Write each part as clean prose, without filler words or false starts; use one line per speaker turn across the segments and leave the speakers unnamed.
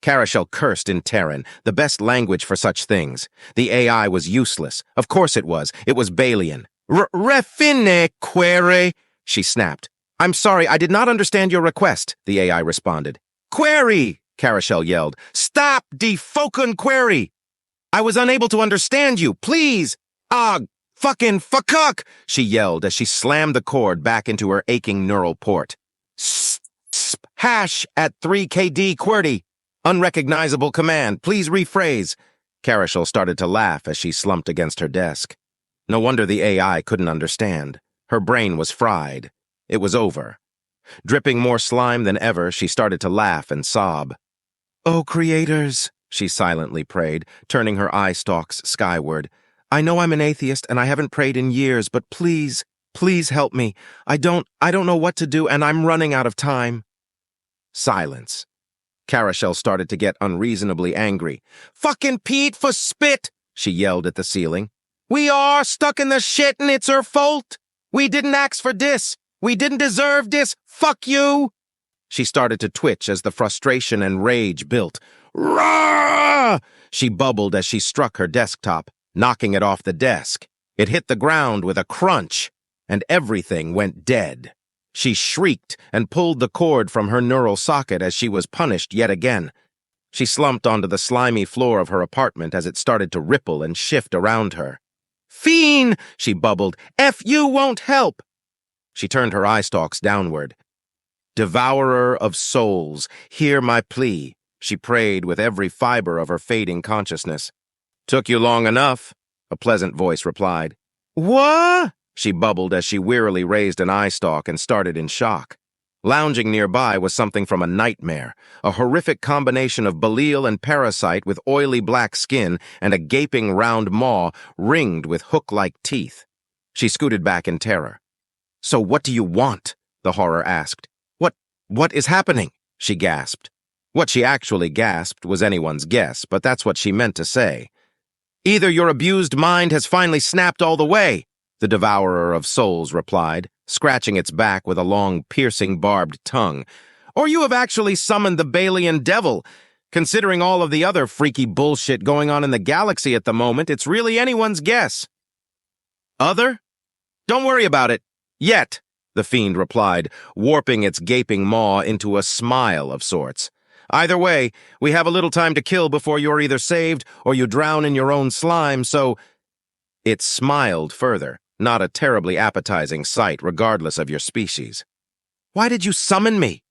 Carell cursed in Terran, the best language for such things. The AI was useless. Of course it was. It was Balian. Refine quere, she snapped. I'm sorry, I did not understand your request, the AI responded. Query, Carell yelled. Stop de fucking query. I was unable to understand you, please. Fucking fuck, she yelled as she slammed the cord back into her aching neural port. Hash at 3KD QWERTY. Unrecognizable command. Please rephrase. Carell started to laugh as she slumped against her desk. No wonder the AI couldn't understand. Her brain was fried. It was over. Dripping more slime than ever, she started to laugh and sob. Oh, creators, she silently prayed, turning her eye stalks skyward. I know I'm an atheist and I haven't prayed in years, but please, please help me. I don't know what to do and I'm running out of time. Silence. Carell started to get unreasonably angry. Fucking Pete for spit, she yelled at the ceiling. We are stuck in the shit and it's her fault. We didn't ask for this. We didn't deserve this. Fuck you. She started to twitch as the frustration and rage built. Rah! She bubbled as she struck her desktop, knocking it off the desk. It hit the ground with a crunch, and everything went dead. She shrieked and pulled the cord from her neural socket as she was punished yet again. She slumped onto the slimy floor of her apartment as it started to ripple and shift around her. Fiend, she bubbled. F you won't help. She turned her eye stalks downward. Devourer of souls, hear my plea, she prayed with every fiber of her fading consciousness. Took you long enough, a pleasant voice replied. What? She bubbled as she wearily raised an eye stalk and started in shock. Lounging nearby was something from a nightmare, a horrific combination of Belial and parasite with oily black skin and a gaping round maw ringed with hook-like teeth. She scooted back in terror. So what do you want? The horror asked. What is happening? She gasped. What she actually gasped was anyone's guess, but that's what she meant to say. Either your abused mind has finally snapped all the way, the Devourer of Souls replied, scratching its back with a long, piercing, barbed tongue, or you have actually summoned the Balian devil. Considering all of the other freaky bullshit going on in the galaxy at the moment, it's really anyone's guess. Other? Don't worry about it. Yet, the fiend replied, warping its gaping maw into a smile of sorts. Either way, we have a little time to kill before you're either saved or you drown in your own slime, so... It smiled further, not a terribly appetizing sight regardless of your species. Why did you summon me?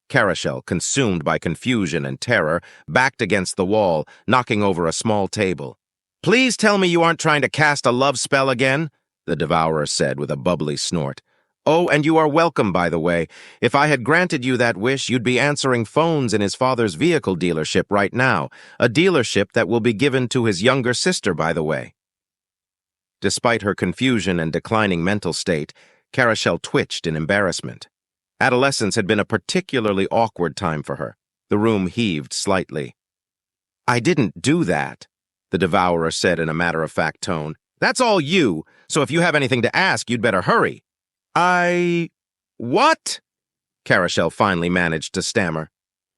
Carell, consumed by confusion and terror, backed against the wall, knocking over a small table. Please tell me you aren't trying to cast a love spell again, the Devourer said with a bubbly snort. Oh, and you are welcome, by the way. If I had granted you that wish, you'd be answering phones in his father's vehicle dealership right now, a dealership that will be given to his younger sister, by the way. Despite her confusion and declining mental state, Carell twitched in embarrassment. Adolescence had been a particularly awkward time for her. The room heaved slightly. I didn't do that, the Devourer said in a matter-of-fact tone. That's all you, so if you have anything to ask, you'd better hurry. What? Carell finally managed to stammer.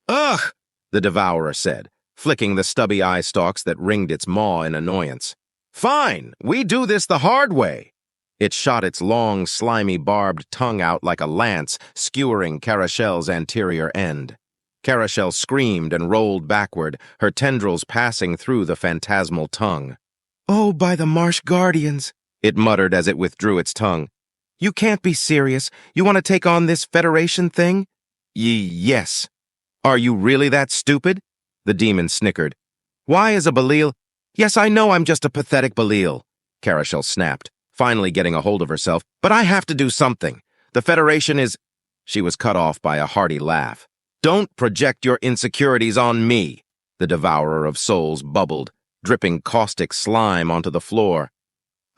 Ugh, the Devourer said, flicking the stubby eye stalks that ringed its maw in annoyance. Fine, we do this the hard way. It shot its long, slimy, barbed tongue out like a lance, skewering Carell's anterior end. Carell screamed and rolled backward, her tendrils passing through the phantasmal tongue. Oh, by the Marsh Guardians, it muttered as it withdrew its tongue. You can't be serious. You want to take on this Federation thing? Yes. Are you really that stupid? The demon snickered. Why is a Belial? Yes, I know I'm just a pathetic Belial, Carell snapped, finally getting a hold of herself, but I have to do something. The Federation is... She was cut off by a hearty laugh. Don't project your insecurities on me, the Devourer of Souls bubbled, dripping caustic slime onto the floor.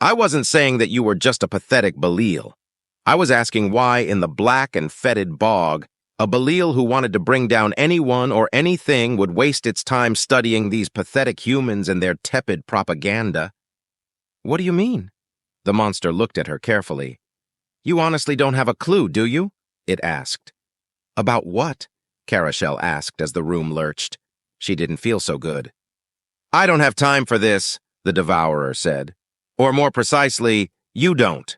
I wasn't saying that you were just a pathetic Belial. I was asking why in the black and fetid bog, a Belial who wanted to bring down anyone or anything would waste its time studying these pathetic humans and their tepid propaganda. What do you mean? The monster looked at her carefully. You honestly don't have a clue, do you? It asked. About what? Carell asked as the room lurched. She didn't feel so good. "I don't have time for this," the Devourer said. "Or more precisely, you don't.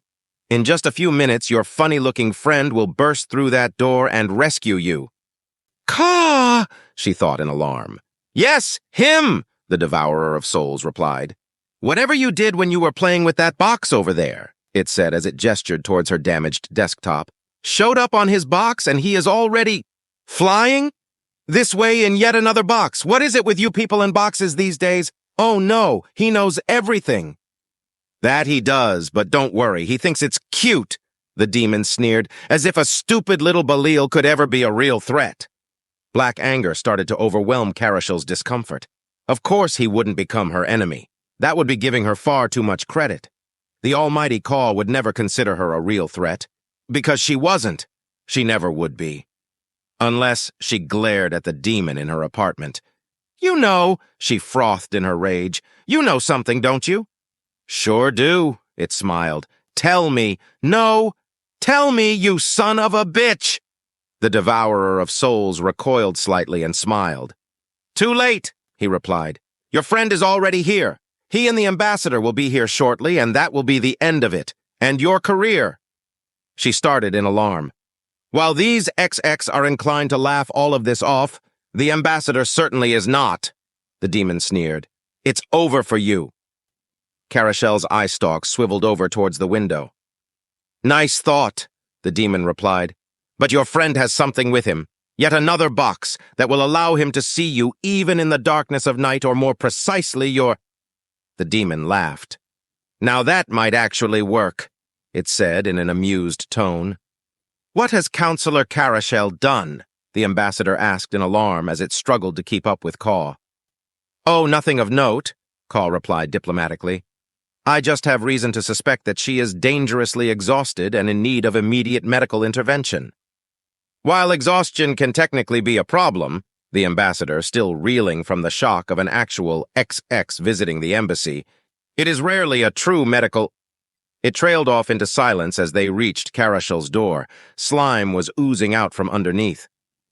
In just a few minutes, your funny-looking friend will burst through that door and rescue you." "Caw!" she thought in alarm. "Yes, him!" the Devourer of Souls replied. "Whatever you did when you were playing with that box over there," it said as it gestured towards her damaged desktop, "showed up on his box and he is already flying? This way in yet another box. What is it with you people in boxes these days? Oh no, he knows everything." "That he does, but don't worry, he thinks it's cute," the demon sneered, as if a stupid little Belial could ever be a real threat. Black anger started to overwhelm Carell's discomfort. Of course he wouldn't become her enemy. That would be giving her far too much credit. The almighty Caw would never consider her a real threat. Because she wasn't. She never would be. Unless she glared at the demon in her apartment. "You know," she frothed in her rage. "You know something, don't you?" "Sure do," it smiled. "Tell me. No, tell me, you son of a bitch!" The Devourer of Souls recoiled slightly and smiled. "Too late," he replied. "Your friend is already here. He and the ambassador will be here shortly, and that will be the end of it. And your career." She started in alarm. "While these XX are inclined to laugh all of this off, the ambassador certainly is not," the demon sneered. "It's over for you." Carell's eye stalk swiveled over towards the window. "Nice thought," the demon replied. "But your friend has something with him. Yet another box that will allow him to see you even in the darkness of night, or more precisely your—" The demon laughed. "Now that might actually work," it said in an amused tone. "What has Counselor Carell done?" the ambassador asked in alarm as it struggled to keep up with Caw. "Oh, nothing of note," Caw replied diplomatically. "I just have reason to suspect that she is dangerously exhausted and in need of immediate medical intervention." While exhaustion can technically be a problem, the ambassador, still reeling from the shock of an actual XX visiting the embassy, it is rarely a true medical— It trailed off into silence as they reached Carell's door. Slime was oozing out from underneath.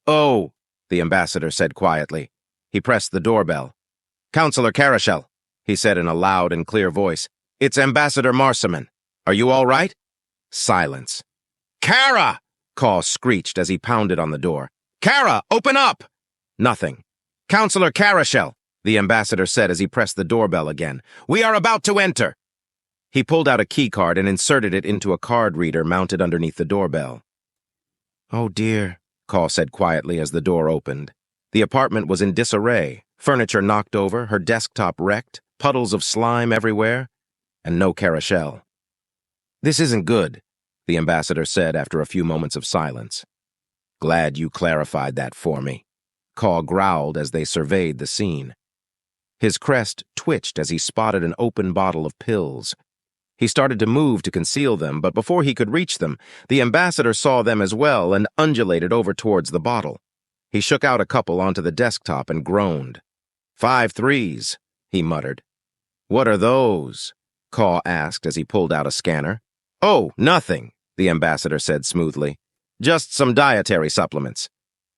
"Oh," the ambassador said quietly. He pressed the doorbell. "Counselor Carell," he said in a loud and clear voice. "It's Ambassador Marsaman. Are you all right?" Silence. "Cara!" Caw screeched as he pounded on the door. "Cara, open up!" Nothing. "Counselor Carell," the ambassador said as he pressed the doorbell again. "We are about to enter." He pulled out a keycard and inserted it into a card reader mounted underneath the doorbell. "Oh dear," Caw said quietly as the door opened. The apartment was in disarray, furniture knocked over, her desktop wrecked, puddles of slime everywhere, and no Carell. "This isn't good," the ambassador said after a few moments of silence. "Glad you clarified that for me," Caw growled as they surveyed the scene. His crest twitched as he spotted an open bottle of pills. He started to move to conceal them, but before he could reach them, the ambassador saw them as well and undulated over towards the bottle. He shook out a couple onto the desktop and groaned. 5 threes, he muttered. "What are those?" Caw asked as he pulled out a scanner. "Oh, nothing," the ambassador said smoothly. "Just some dietary supplements.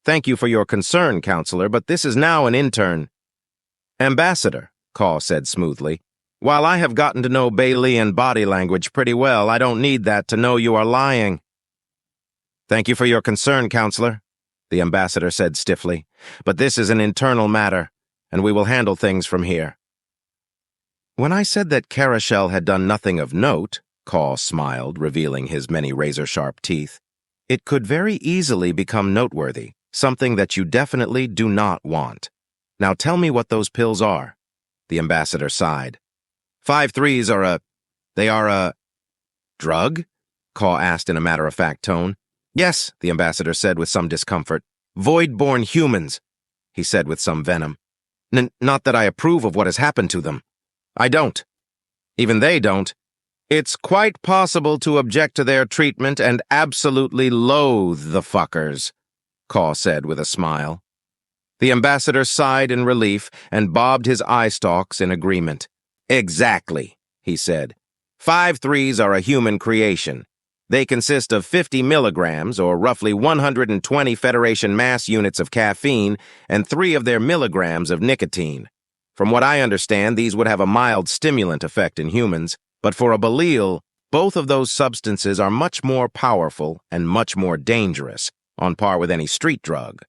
Thank you for your concern, Counselor, but this is now an intern." "Ambassador," Caw said smoothly, "while I have gotten to know Balian body language pretty well, I don't need that to know you are lying." "Thank you for your concern, Counselor," the ambassador said stiffly, "but this is an internal matter, and we will handle things from here." "When I said that Carell had done nothing of note," Caw smiled, revealing his many razor-sharp teeth, "it could very easily become noteworthy, something that you definitely do not want. Now tell me what those pills are." The ambassador sighed. 5 threes are they are a drug?" Caw asked in a matter-of-fact tone. "Yes," the ambassador said with some discomfort. "Void-born humans," he said with some venom. Not that I approve of what has happened to them. I don't. Even they don't. It's quite possible to object to their treatment and absolutely loathe the fuckers," Caw said with a smile. The ambassador sighed in relief and bobbed his eye stalks in agreement. "Exactly," he said. 5 threes are a human creation. They consist of 50 milligrams, or roughly 120 Federation mass units of caffeine, and 3 of their milligrams of nicotine. From what I understand, these would have a mild stimulant effect in humans, but for a Belial, both of those substances are much more powerful and much more dangerous, on par with any street drug.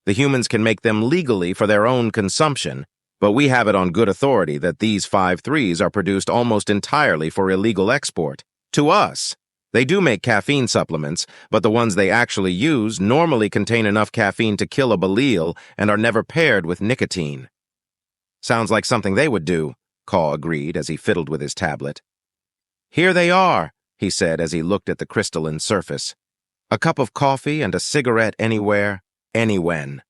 The humans can make them legally for their own consumption, but we have it on good authority that these 5-3s are produced almost entirely for illegal export. To us, they do make caffeine supplements, but the ones they actually use normally contain enough caffeine to kill a Belial and are never paired with nicotine. Sounds like something they would do, Caw agreed as he fiddled with his tablet. Here they are, he said as he looked at the crystalline surface. A cup of coffee and a cigarette anywhere, anywhen.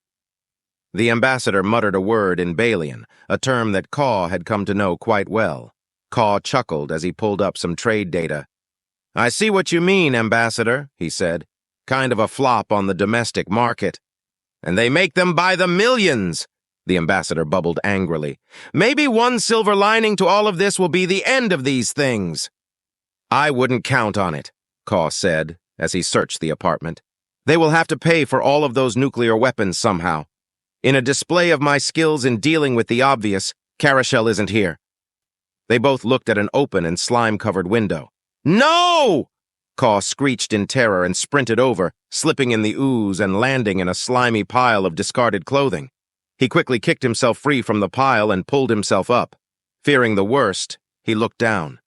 The ambassador muttered a word in Balian, a term that Caw had come to know quite well. Caw chuckled as he pulled up some trade data. I see what you mean, Ambassador, he said. Kind of a flop on the domestic market. And they make them by the millions, the ambassador bubbled angrily. Maybe one silver lining to all of this will be the end of these things. I wouldn't count on it, Caw said, as he searched the apartment. They will have to pay for all of those nuclear weapons somehow. In a display of my skills in dealing with the obvious, Carell isn't here. They both looked at an open and slime-covered window. No! Caw screeched in terror and sprinted over, slipping in the ooze and landing in a slimy pile of discarded clothing. He quickly kicked himself free from the pile and pulled himself up. Fearing the worst, he looked down.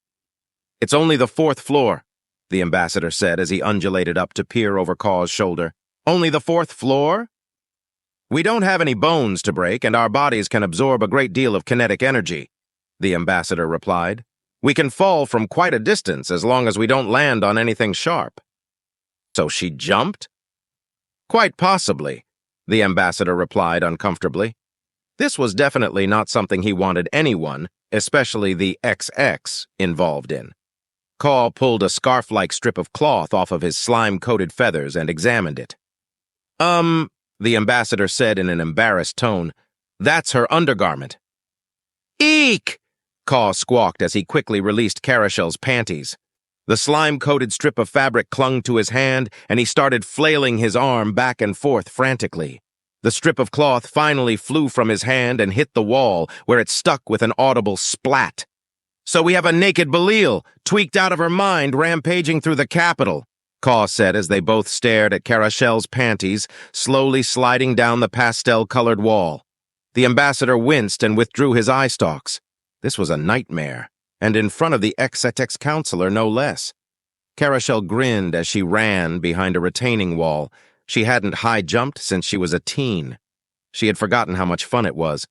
It's only the 4th floor, the ambassador said as he undulated up to peer over Caw's shoulder. Only the 4th floor? We don't have any bones to break, and our bodies can absorb a great deal of kinetic energy, the ambassador replied. We can fall from quite a distance as long as we don't land on anything sharp. So she jumped? Quite possibly, the ambassador replied uncomfortably. This was definitely not something he wanted anyone, especially the XX, involved in. Caw pulled a scarf-like strip of cloth off of his slime-coated feathers and examined it. The ambassador said in an embarrassed tone, that's her undergarment. Eek! Caw squawked as he quickly released Carell's panties. The slime-coated strip of fabric clung to his hand, and he started flailing his arm back and forth frantically. The strip of cloth finally flew from his hand and hit the wall, where it stuck with an audible splat. So we have a naked Belial, tweaked out of her mind, rampaging through the capital, Caw said as they both stared at Carell's panties, slowly sliding down the pastel-colored wall. The ambassador winced and withdrew his eye stalks. This was a nightmare, and in front of the XX counselor, no less. Carell grinned as she ran behind a retaining wall. She hadn't high-jumped since she was a teen. She had forgotten how much fun it was.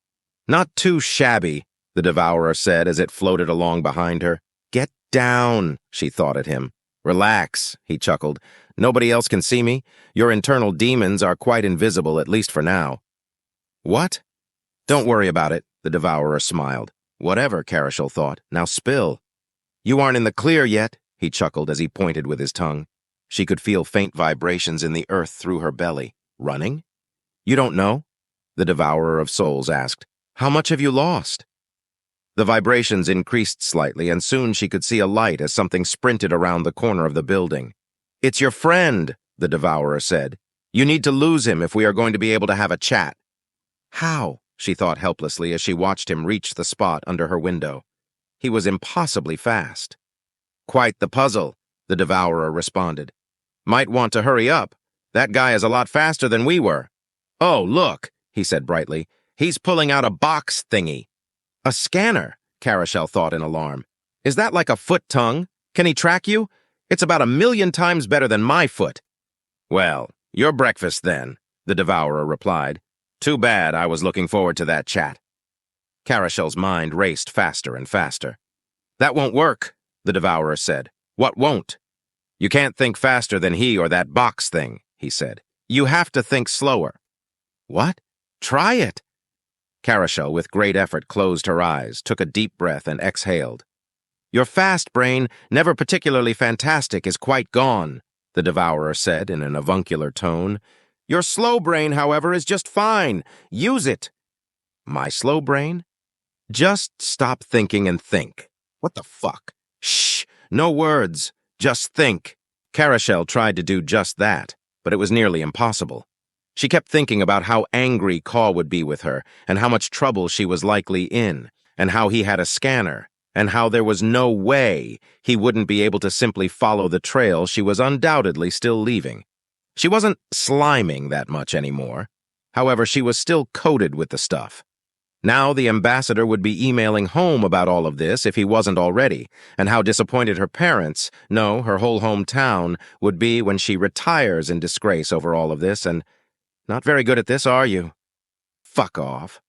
Not too shabby, the Devourer said as it floated along behind her. Get down, she thought at him. Relax, he chuckled. Nobody else can see me. Your internal demons are quite invisible, at least for now. What? Don't worry about it, the Devourer smiled. Whatever, Carell thought. Now spill. You aren't in the clear yet, he chuckled as he pointed with his tongue. She could feel faint vibrations in the earth through her belly. Running? You don't know? The Devourer of Souls asked. How much have you lost? The vibrations increased slightly, and soon she could see a light as something sprinted around the corner of the building. It's your friend, the Devourer said. You need to lose him if we are going to be able to have a chat. How? She thought helplessly as she watched him reach the spot under her window. He was impossibly fast. Quite the puzzle, the Devourer responded. Might want to hurry up. That guy is a lot faster than we were. Oh, look, he said brightly. He's pulling out a box thingy. A scanner, Carell thought in alarm. Is that like a foot tongue? Can he track you? It's about 1,000,000 times better than my foot. Well, your breakfast then, the Devourer replied. Too bad I was looking forward to that chat. Carell's mind raced faster and faster. That won't work, the Devourer said. What won't? You can't think faster than he or that box thing, he said. You have to think slower. What? Try it. Carell, with great effort, closed her eyes, took a deep breath, and exhaled. Your fast brain, never particularly fantastic, is quite gone, the Devourer said in an avuncular tone. Your slow brain, however, is just fine. Use it. My slow brain? Just stop thinking and think. What the fuck? Shh, no words. Just think. Carell tried to do just that, but it was nearly impossible. She kept thinking about how angry Caw would be with her, and how much trouble she was likely in, and how he had a scanner, and how there was no way he wouldn't be able to simply follow the trail she was undoubtedly still leaving. She wasn't sliming that much anymore. However, she was still coated with the stuff. Now the ambassador would be emailing home about all of this if he wasn't already, and how disappointed her parents, no, her whole hometown, would be when she retires in disgrace over all of this, and not very good at this, are you? Fuck off.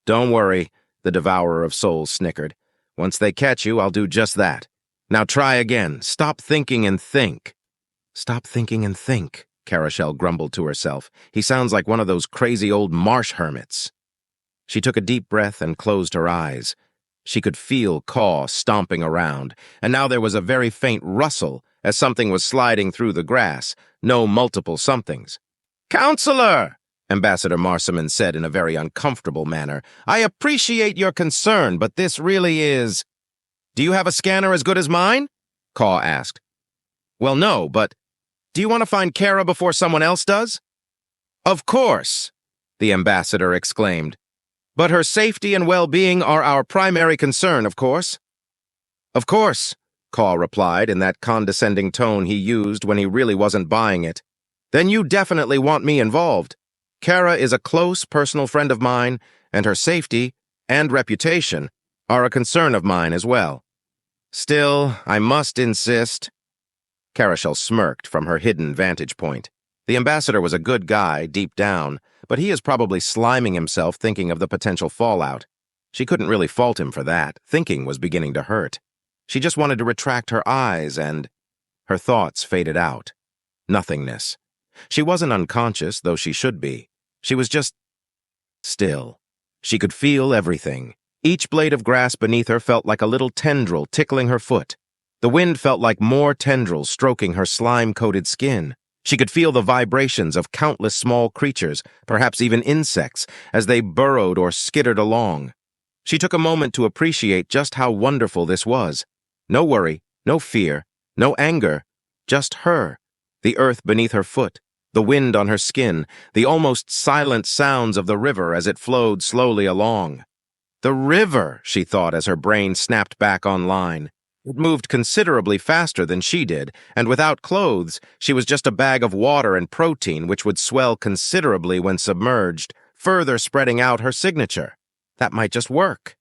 Don't worry, the Devourer of Souls snickered. Once they catch you, I'll do just that. Now try again. Stop thinking and think. Stop thinking and think, Carell grumbled to herself. He sounds like one of those crazy old marsh hermits. She took a deep breath and closed her eyes. She could feel Caw stomping around, and now there was a very faint rustle as something was sliding through the grass, no multiple somethings. "Counselor!" Ambassador Marsamon said in a very uncomfortable manner. "I appreciate your concern, but this really is—" "Do you have a scanner as good as mine?" Caw asked. "Well, no, but do you want to find Kara before someone else does?" "Of course," the ambassador exclaimed. "But her safety and well-being are our primary concern, of course." "Of course," Caw replied in that condescending tone he used when he really wasn't buying it. "Then you definitely want me involved. Kara is a close personal friend of mine, and her safety and reputation are a concern of mine as well. Still, I must insist—" Carell smirked from her hidden vantage point. The ambassador was a good guy, deep down, but he is probably sliming himself thinking of the potential fallout. She couldn't really fault him for that. Thinking was beginning to hurt. She just wanted to retract her eyes and— her thoughts faded out. Nothingness. She wasn't unconscious, though she should be. She was just still. She could feel everything. Each blade of grass beneath her felt like a little tendril tickling her foot. The wind felt like more tendrils stroking her slime-coated skin. She could feel the vibrations of countless small creatures, perhaps even insects, as they burrowed or skittered along. She took a moment to appreciate just how wonderful this was. No worry, no fear, no anger, just her, the earth beneath her foot, the wind on her skin, the almost silent sounds of the river as it flowed slowly along. The river, she thought as her brain snapped back online. It moved considerably faster than she did, and without clothes, she was just a bag of water and protein which would swell considerably when submerged, further spreading out her signature. That might just work.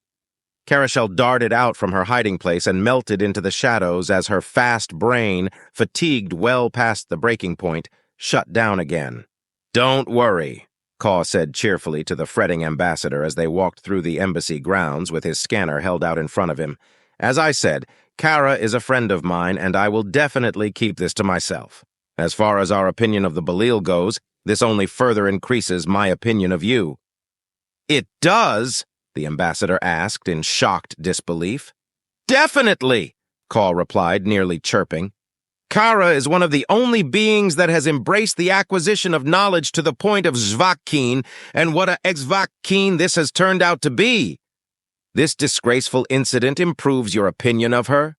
Carell darted out from her hiding place and melted into the shadows as her fast brain, fatigued well past the breaking point, shut down again. "Don't worry," Caw said cheerfully to the fretting ambassador as they walked through the embassy grounds with his scanner held out in front of him. "As I said, Kara is a friend of mine, and I will definitely keep this to myself. As far as our opinion of the Belil goes, this only further increases my opinion of you." "It does?" the ambassador asked in shocked disbelief. "Definitely," Caw replied, nearly chirping. "Kara is one of the only beings that has embraced the acquisition of knowledge to the point of Zvakhin, and what a Zvakhin this has turned out to be. This disgraceful incident improves your opinion of her?"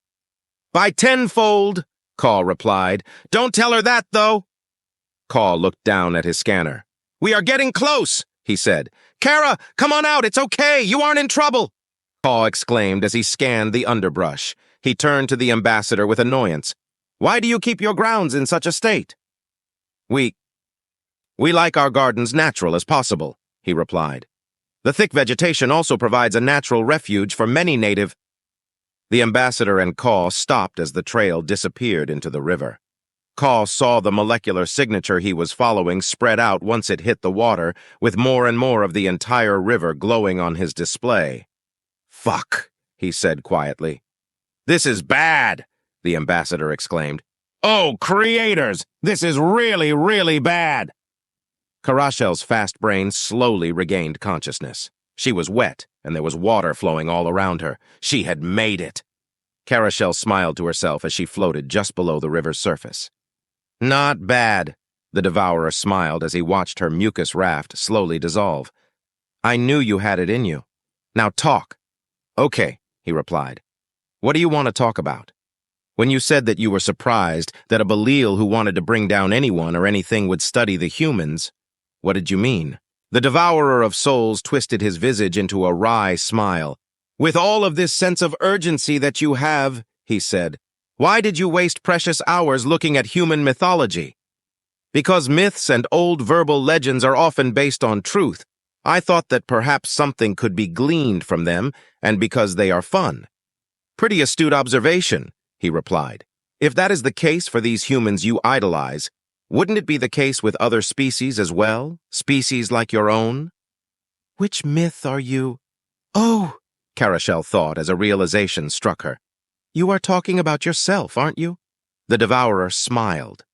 "By tenfold," Caw replied. "Don't tell her that, though." Caw looked down at his scanner. "We are getting close," he said. "Kara, come on out, it's okay, you aren't in trouble," Caw exclaimed as he scanned the underbrush. He turned to the ambassador with annoyance. "Why do you keep your grounds in such a state?" We like our gardens natural as possible," he replied. "The thick vegetation also provides a natural refuge for many native—" The ambassador and Caw stopped as the trail disappeared into the river. Caw saw the molecular signature he was following spread out once it hit the water, with more and more of the entire river glowing on his display. "Fuck," he said quietly. "This is bad," the ambassador exclaimed. "Oh, creators! This is really, really bad!" Carell's fast brain slowly regained consciousness. She was wet, and there was water flowing all around her. She had made it. Carell smiled to herself as she floated just below the river's surface. "Not bad," the Devourer smiled as he watched her mucus raft slowly dissolve. "I knew you had it in you. Now talk." "Okay," he replied. "What do you want to talk about?" When you said that you were surprised that a Belial who wanted to bring down anyone or anything would study the humans, what did you mean? The Devourer of Souls twisted his visage into a wry smile. With all of this sense of urgency that you have, he said, why did you waste precious hours looking at human mythology? Because myths and old verbal legends are often based on truth, I thought that perhaps something could be gleaned from them, and because they are fun. Pretty astute observation, he replied. If that is the case for these humans you idolize, wouldn't it be the case with other species as well? Species like your own? Which myth are you? Oh, Carell thought as a realization struck her. You are talking about yourself, aren't you? The Devourer smiled.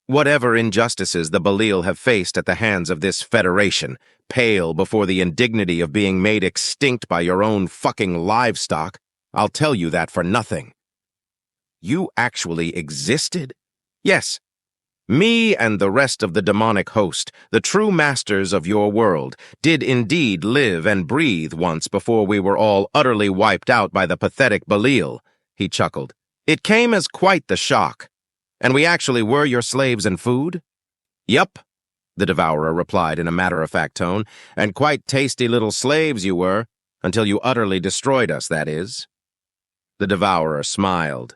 Whatever injustices the Belial have faced at the hands of this Federation pale before the indignity of being made extinct by your own fucking livestock, I'll tell you that for nothing. You actually existed? Yes. Me and the rest of the demonic host, the true masters of your world, did indeed live and breathe once before we were all utterly wiped out by the pathetic Belial, he chuckled. It came as quite the shock. And we actually were your slaves and food? Yup, the Devourer replied in a matter-of-fact tone, and quite tasty little slaves you were, until you utterly destroyed us, that is. The Devourer smiled.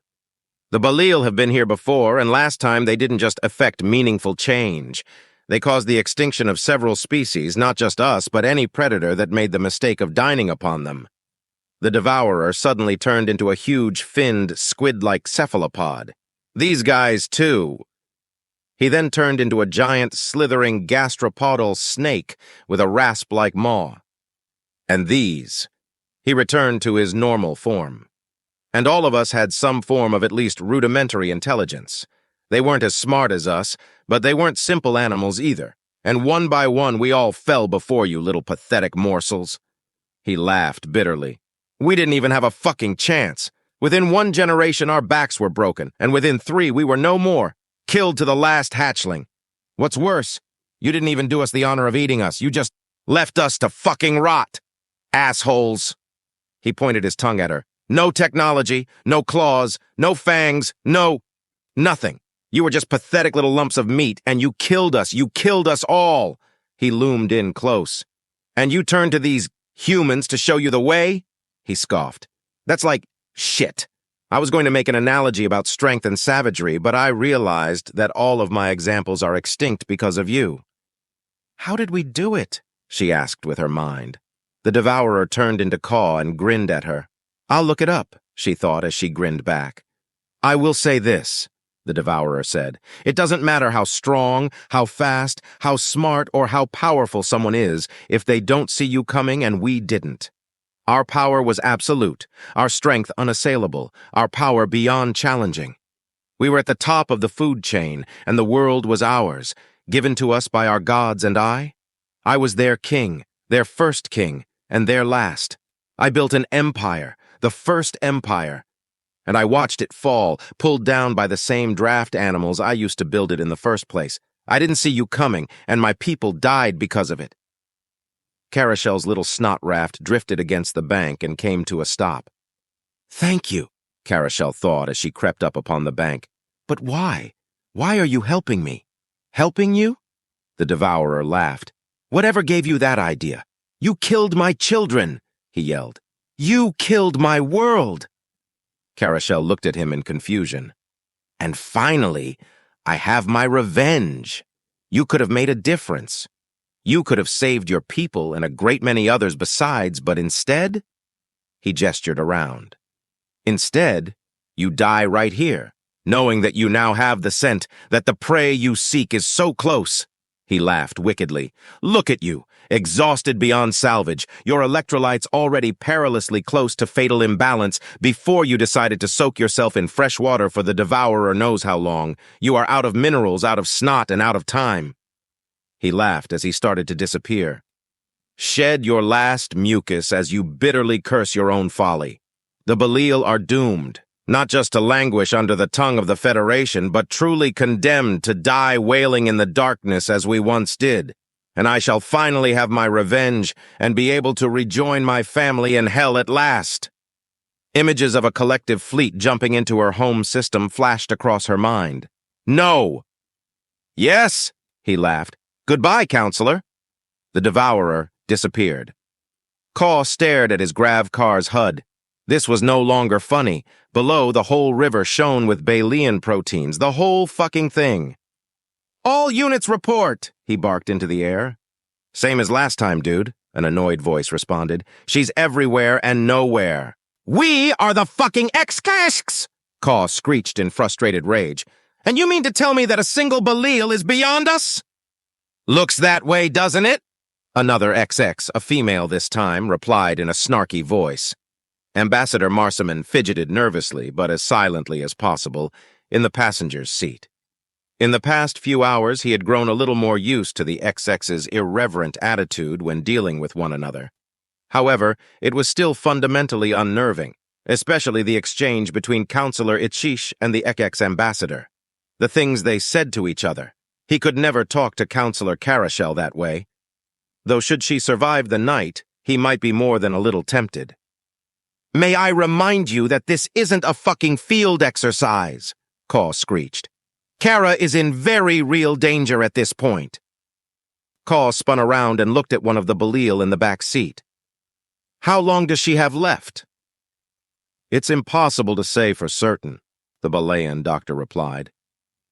The Belial have been here before, and last time they didn't just effect meaningful change. They caused the extinction of several species, not just us, but any predator that made the mistake of dining upon them. The Devourer suddenly turned into a huge, finned, squid-like cephalopod. These guys, too. He then turned into a giant, slithering gastropodal snake with a rasp-like maw. And these. He returned to his normal form. And all of us had some form of at least rudimentary intelligence. They weren't as smart as us, but they weren't simple animals either. And one by one we all fell before you, little pathetic morsels. He laughed bitterly. We didn't even have a fucking chance. Within 1 generation our backs were broken, and within 3 we were no more, killed to the last hatchling. What's worse, you didn't even do us the honor of eating us. You just left us to fucking rot. Assholes. He pointed his tongue at her. No technology, no claws, no fangs, nothing. You were just pathetic little lumps of meat, and you killed us all. He loomed in close. And you turned to these humans to show you the way? He scoffed. That's like shit. I was going to make an analogy about strength and savagery, but I realized that all of my examples are extinct because of you. How did we do it? She asked with her mind. The Devourer turned into caw and grinned at her. I'll look it up, she thought as she grinned back. I will say this, the Devourer said. It doesn't matter how strong, how fast, how smart, or how powerful someone is if they don't see you coming, and we didn't. Our power was absolute, our strength unassailable, our power beyond challenging. We were at the top of the food chain, and the world was ours, given to us by our gods and I. I was their king, their first king, and their last. I built an empire, the first empire, and I watched it fall, pulled down by the same draft animals I used to build it in the first place. I didn't see you coming, and my people died because of it. Carell's little snot raft drifted against the bank and came to a stop. Thank you, Carell thought as she crept up upon the bank. But why? Why are you helping me? Helping you? The Devourer laughed. Whatever gave you that idea? You killed my children, he yelled. You killed my world! Carell looked at him in confusion. And finally, I have my revenge. You could have made a difference. You could have saved your people and a great many others besides, but instead, he gestured around. Instead, you die right here, knowing that you now have the scent, that the prey you seek is so close. He laughed wickedly. Look at you, exhausted beyond salvage, your electrolytes already perilously close to fatal imbalance before you decided to soak yourself in fresh water for the Devourer knows how long. You are out of minerals, out of snot, and out of time. He laughed as he started to disappear. Shed your last mucus as you bitterly curse your own folly. The Belial are doomed, not just to languish under the tongue of the Federation, but truly condemned to die wailing in the darkness as we once did. And I shall finally have my revenge and be able to rejoin my family in hell at last. Images of a collective fleet jumping into her home system flashed across her mind. No! Yes, he laughed. Goodbye, counselor. The Devourer disappeared. Caw stared at his grav car's HUD. This was no longer funny. Below, the whole river shone with Bailean proteins, the whole fucking thing. All units report, he barked into the air. Same as last time, dude, an annoyed voice responded. She's everywhere and nowhere. We are the fucking ex-casks, Caw screeched in frustrated rage. And you mean to tell me that a single Belial is beyond us? Looks that way, doesn't it? Another XX, a female this time, replied in a snarky voice. Ambassador Marsaman fidgeted nervously, but as silently as possible, in the passenger's seat. In the past few hours, he had grown a little more used to the XX's irreverent attitude when dealing with one another. However, it was still fundamentally unnerving, especially the exchange between Counselor Ichish and the XX ambassador. The things they said to each other. He could never talk to Counselor Carell that way. Though should she survive the night, he might be more than a little tempted. May I remind you that this isn't a fucking field exercise, Caw screeched. Kara is in very real danger at this point. Caw spun around and looked at one of the Belial in the back seat. How long does she have left? It's impossible to say for certain, the Belian doctor replied.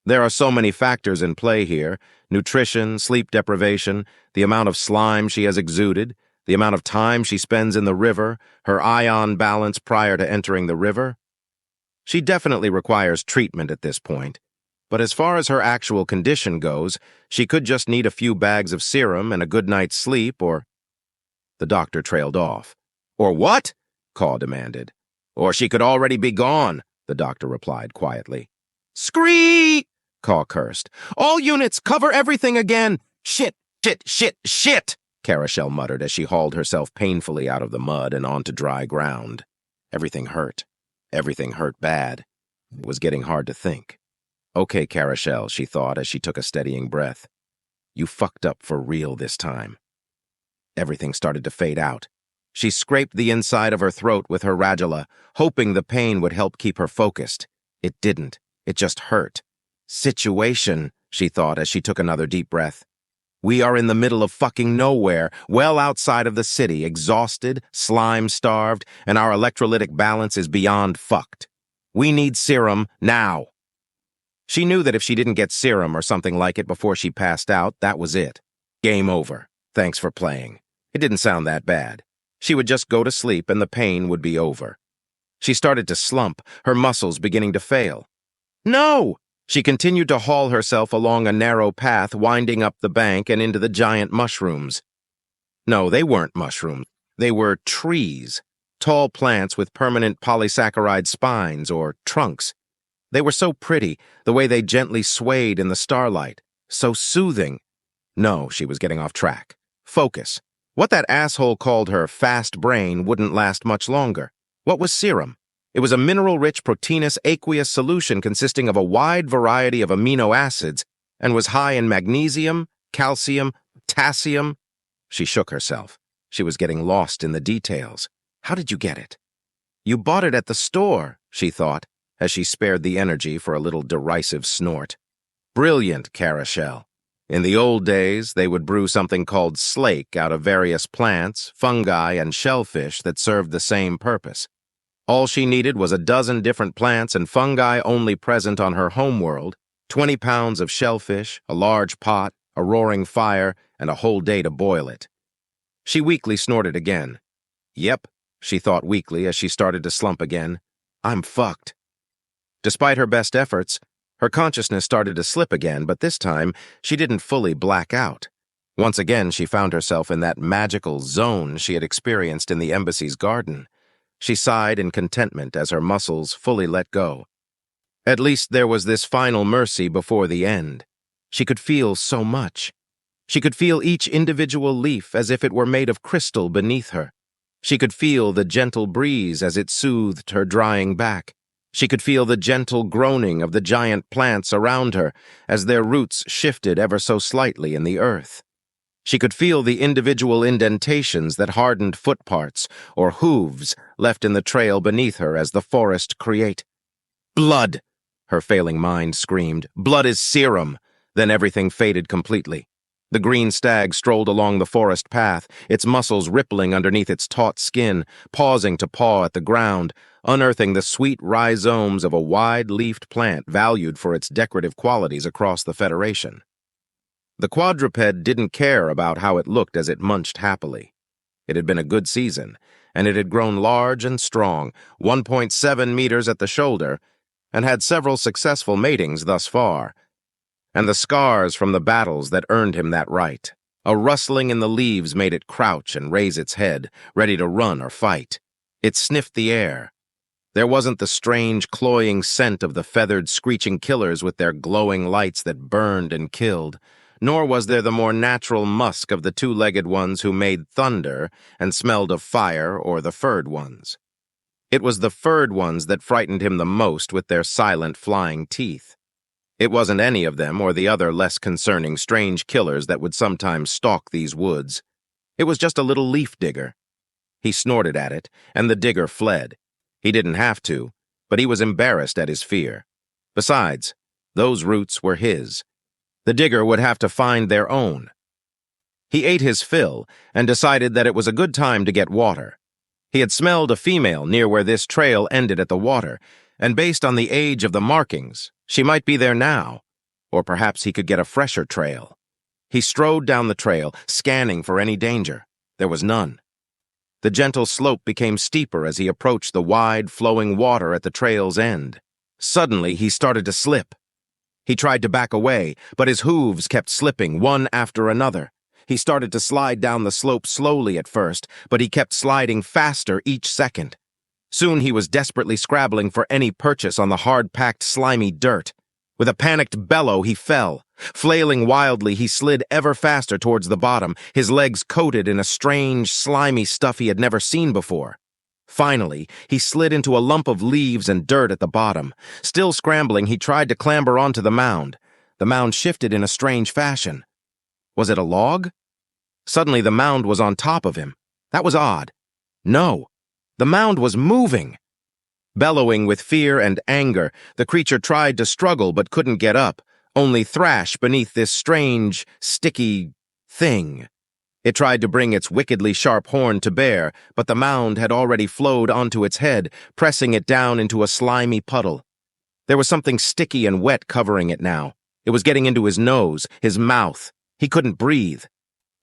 There are so many factors in play here: nutrition, sleep deprivation, the amount of slime she has exuded, the amount of time she spends in the river, her ion balance prior to entering the river. She definitely requires treatment at this point, but as far as her actual condition goes, she could just need a few bags of serum and a good night's sleep, or... The doctor trailed off. Or what? Caw demanded. Or she could already be gone, the doctor replied quietly. Scree! Caw cursed. All units, cover everything again! Shit, shit, shit, shit! Carell muttered as she hauled herself painfully out of the mud and onto dry ground. Everything hurt. Everything hurt bad. It was getting hard to think. Okay, Carell, she thought as she took a steadying breath. You fucked up for real this time. Everything started to fade out. She scraped the inside of her throat with her radula, hoping the pain would help keep her focused. It didn't. It just hurt. Situation, she thought as she took another deep breath. We are in the middle of fucking nowhere, well outside of the city, exhausted, slime-starved, and our electrolytic balance is beyond fucked. We need serum now. She knew that if she didn't get serum or something like it before she passed out, that was it. Game over. Thanks for playing. It didn't sound that bad. She would just go to sleep and the pain would be over. She started to slump, her muscles beginning to fail. No! She continued to haul herself along a narrow path winding up the bank and into the giant mushrooms. No, they weren't mushrooms. They were trees, tall plants with permanent polysaccharide spines or trunks. They were so pretty, the way they gently swayed in the starlight. So soothing. No, she was getting off track. Focus. What that asshole called her fast brain wouldn't last much longer. What was serum? It was a mineral-rich proteinous aqueous solution consisting of a wide variety of amino acids and was high in magnesium, calcium, potassium. She shook herself. She was getting lost in the details. How did you get it? You bought it at the store, she thought, as she spared the energy for a little derisive snort. Brilliant, Carell. In the old days, they would brew something called slake out of various plants, fungi, and shellfish that served the same purpose. All she needed was a dozen different plants and fungi only present on her homeworld, 20 pounds of shellfish, a large pot, a roaring fire, and a whole day to boil it. She weakly snorted again. Yep, she thought weakly as she started to slump again. I'm fucked. Despite her best efforts, her consciousness started to slip again, but this time, she didn't fully black out. Once again, she found herself in that magical zone she had experienced in the embassy's garden. She sighed in contentment as her muscles fully let go. At least there was this final mercy before the end. She could feel so much. She could feel each individual leaf as if it were made of crystal beneath her. She could feel the gentle breeze as it soothed her drying back. She could feel the gentle groaning of the giant plants around her as their roots shifted ever so slightly in the earth. She could feel the individual indentations that hardened footparts or hooves left in the trail beneath her as the forest create. Blood! Her failing mind screamed. Blood is serum! Then everything faded completely. The green stag strolled along the forest path, its muscles rippling underneath its taut skin, pausing to paw at the ground, unearthing the sweet rhizomes of a wide-leafed plant valued for its decorative qualities across the Federation. The quadruped didn't care about how it looked as it munched happily. It had been a good season, and it had grown large and strong, 1.7 meters at the shoulder, and had several successful matings thus far. And the scars from the battles that earned him that right. A rustling in the leaves made it crouch and raise its head, ready to run or fight. It sniffed the air. There wasn't the strange, cloying scent of the feathered, screeching killers with their glowing lights that burned and killed, nor was there the more natural musk of the two-legged ones who made thunder and smelled of fire or the furred ones. It was the furred ones that frightened him the most with their silent, flying teeth. It wasn't any of them or the other less concerning strange killers that would sometimes stalk these woods. It was just a little leaf digger. He snorted at it, and the digger fled. He didn't have to, but he was embarrassed at his fear. Besides, those roots were his. The digger would have to find their own. He ate his fill and decided that it was a good time to get water. He had smelled a female near where this trail ended at the water, and based on the age of the markings, she might be there now, or perhaps he could get a fresher trail. He strode down the trail, scanning for any danger. There was none. The gentle slope became steeper as he approached the wide, flowing water at the trail's end. Suddenly, he started to slip. He tried to back away, but his hooves kept slipping, one after another. He started to slide down the slope slowly at first, but he kept sliding faster each second. Soon he was desperately scrabbling for any purchase on the hard-packed, slimy dirt. With a panicked bellow, he fell. Flailing wildly, he slid ever faster towards the bottom, his legs coated in a strange, slimy stuff he had never seen before. Finally, he slid into a lump of leaves and dirt at the bottom. Still scrambling, he tried to clamber onto the mound. The mound shifted in a strange fashion. Was it a log? Suddenly, the mound was on top of him. That was odd. No, the mound was moving. Bellowing with fear and anger, the creature tried to struggle but couldn't get up, only thrash beneath this strange, sticky thing. It tried to bring its wickedly sharp horn to bear, but the mound had already flowed onto its head, pressing it down into a slimy puddle. There was something sticky and wet covering it now. It was getting into his nose, his mouth. He couldn't breathe.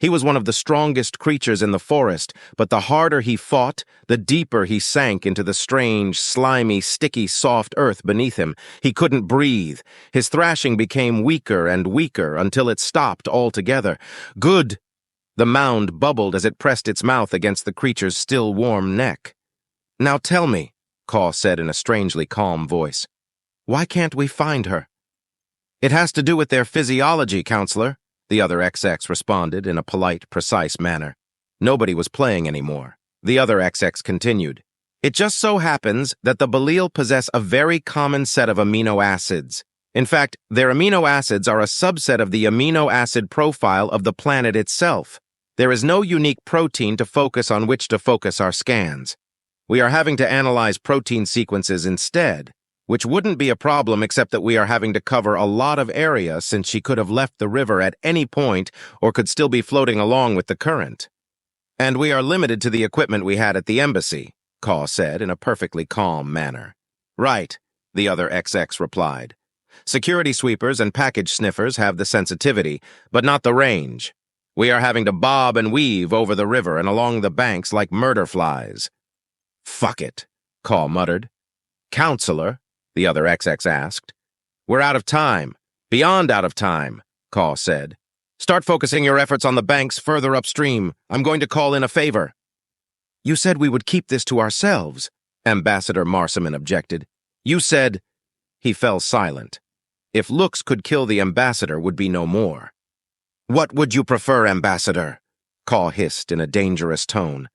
He was one of the strongest creatures in the forest, but the harder he fought, the deeper he sank into the strange, slimy, sticky, soft earth beneath him. He couldn't breathe. His thrashing became weaker and weaker until it stopped altogether. Good! The mound bubbled as it pressed its mouth against the creature's still warm neck. Now tell me, Caw said in a strangely calm voice, why can't we find her? It has to do with their physiology, counselor, the other XX responded in a polite, precise manner. Nobody was playing anymore. The other XX continued. It just so happens that the Belial possess a very common set of amino acids. In fact, their amino acids are a subset of the amino acid profile of the planet itself. There is no unique protein to focus on which to focus our scans. We are having to analyze protein sequences instead, which wouldn't be a problem except that we are having to cover a lot of area since she could have left the river at any point or could still be floating along with the current. And we are limited to the equipment we had at the embassy, Caw said in a perfectly calm manner. Right, the other XX replied. Security sweepers and package sniffers have the sensitivity, but not the range. We are having to bob and weave over the river and along the banks like murder flies. Fuck it, Caw muttered. Counselor, the other XX asked. We're out of time. Beyond out of time, Caw said. Start focusing your efforts on the banks further upstream. I'm going to call in a favor. You said we would keep this to ourselves, Ambassador Marsaman objected. You said... He fell silent. If looks could kill the ambassador would be no more. What would you prefer, Ambassador? Caw hissed in a dangerous tone.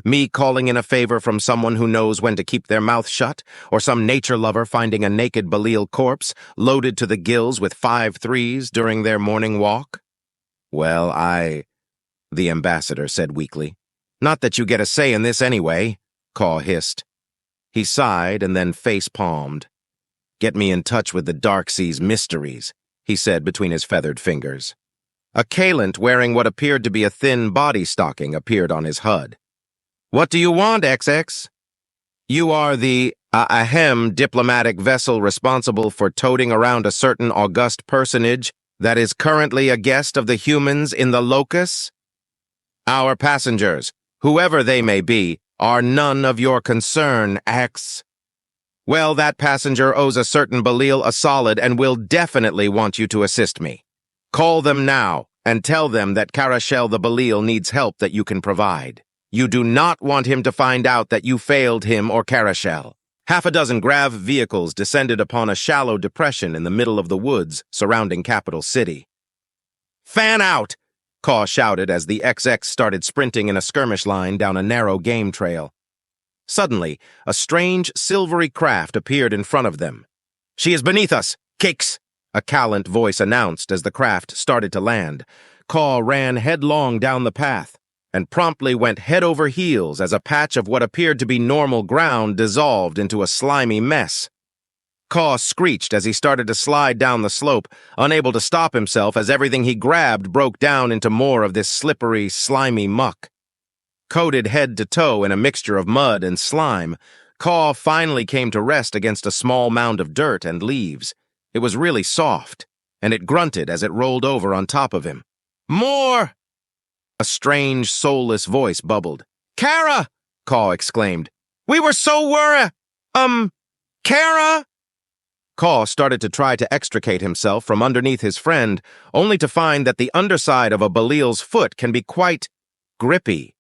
Me calling in a favor from someone who knows when to keep their mouth shut, or some nature lover finding a naked Belial corpse loaded to the gills with 5 3s during their morning walk? Well, the ambassador said weakly. Not that you get a say in this anyway, Caw hissed. He sighed and then face-palmed. Get me in touch with the Dark Sea's mysteries, he said between his feathered fingers. A Kalant wearing what appeared to be a thin body stocking appeared on his HUD. What do you want, XX? You are the, diplomatic vessel responsible for toting around a certain august personage that is currently a guest of the humans in the locus? Our passengers, whoever they may be, are none of your concern, X. Well, that passenger owes a certain Belial a solid and will definitely want you to assist me. Call them now and tell them that Carell the Belial needs help that you can provide. You do not want him to find out that you failed him or Carell. Half a dozen grav vehicles descended upon a shallow depression in the middle of the woods surrounding Capital City. Fan out! Caw shouted as the XX started sprinting in a skirmish line down a narrow game trail. Suddenly, a strange, silvery craft appeared in front of them. She is beneath us! Cakes! A Kalant voice announced as the craft started to land. Caw ran headlong down the path and promptly went head over heels as a patch of what appeared to be normal ground dissolved into a slimy mess. Caw screeched as he started to slide down the slope, unable to stop himself as everything he grabbed broke down into more of this slippery, slimy muck. Coated head to toe in a mixture of mud and slime, Caw finally came to rest against a small mound of dirt and leaves. It was really soft, and it grunted as it rolled over on top of him. More! A strange, soulless voice bubbled. Kara! Caw exclaimed. We were so worried! Kara! Caw started to try to extricate himself from underneath his friend, only to find that the underside of a Belial's foot can be quite grippy.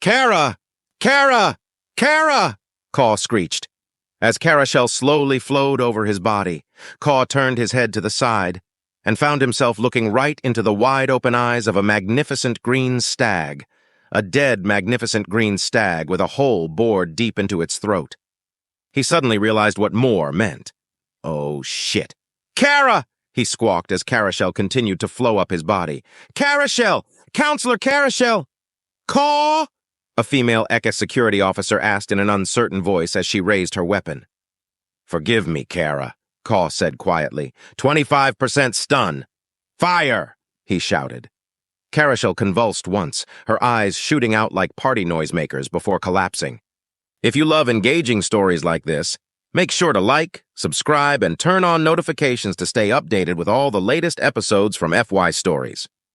Kara! Kara! Kara! Caw screeched. As Carell slowly flowed over his body, Caw turned his head to the side and found himself looking right into the wide-open eyes of a magnificent green stag, a dead magnificent green stag with a hole bored deep into its throat. He suddenly realized what more meant. Oh, shit. Kara! He squawked as Carell continued to flow up his body. Carell! Counselor Carell! Caw! A female Eka security officer asked in an uncertain voice as she raised her weapon. Forgive me, Kara, Caw said quietly. 25% stun. Fire! He shouted. Carell convulsed once, her eyes shooting out like party noisemakers before collapsing. If you love engaging stories like this, make sure to like, subscribe, and turn on notifications to stay updated with all the latest episodes from Fystories.